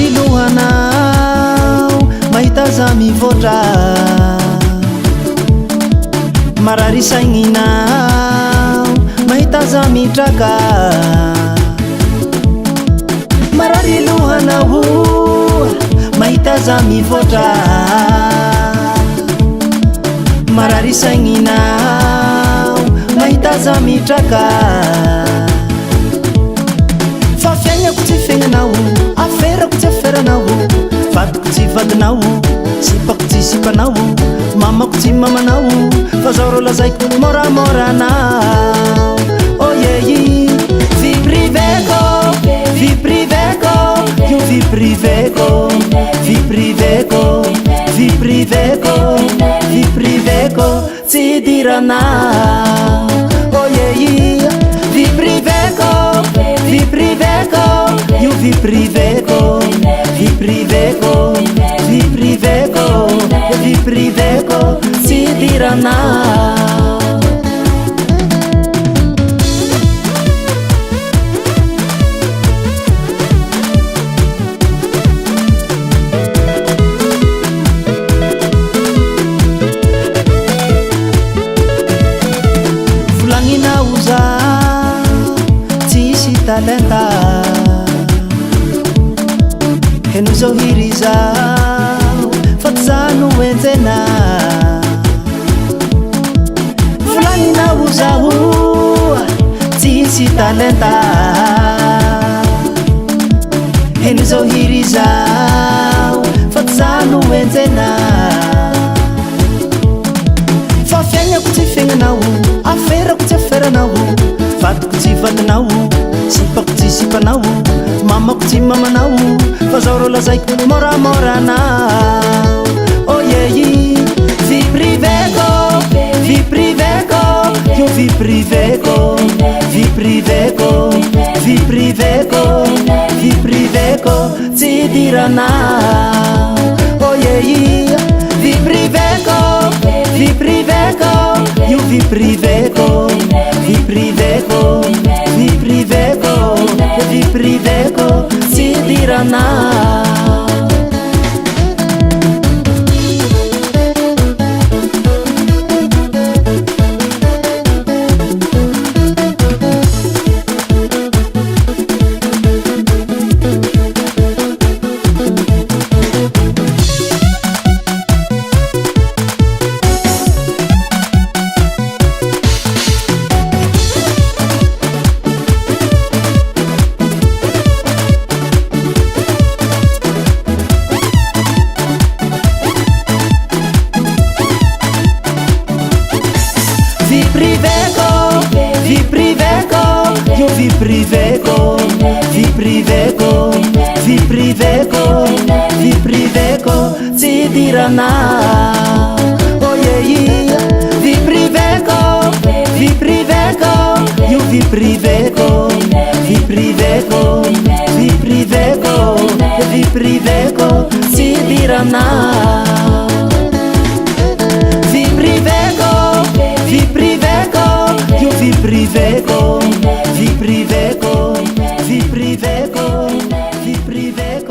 marary lohanao mahita za mivoatra, marary saigninao mahita za mitraka, marary lohanao mahita za mivoatra, marary saigninao mahita za mitraka. Fa fiaignako tsy fiaignanao, aferako tsy aferanao, vadiko tsy vadinao, sipako tsy sipanao, mamako tsy mamanao, fa zaho rô lazaiko moramoranao. Oh yehi, vie priveko, vie priveko, io vie priveko, vie priveko, vie priveko, vie priveko, tsy idiranao. Oh yehi, vie priveko, vie priveko, io vie priveko, vie priveko, vie priveko, vie priveko, tsy idiranao. Volagninao zaho tsisy talenta, heno zao hiry zaho fa tsy zaho no enjena. Volagninao zaho tsisy talenta, heno zao hiry zaho fa tsy zaho no enjena. Fa fiaignako tsy fiaignanao, aferako tsy aferanao, vadiko tsy vadinao, sipako tsy sipanao, mamako tsy mamanao, fa zaho rô lazaiko moramoranao. Oh yehi, vie priveko, vie priveko, io vie priveko, vie priveko, vie priveko, vie priveko, tsy idiranao. Oh yehi, vie priveko, vie priveko, io vie priveko, vie priveko, vie priveko, vie priveko, tsy idiranao. Vie priveko, vie priveko, io vie priveko, vie priveko, vie priveko, vie priveko, tsy idiranao. Oh yehi, vie priveko, vie priveko, io vie priveko, vie priveko, vie priveko, vie priveko, tsy idiranao. Vie priveko, vie priveko, io vie priveko, vie priveko, vie priveko, vie priveko.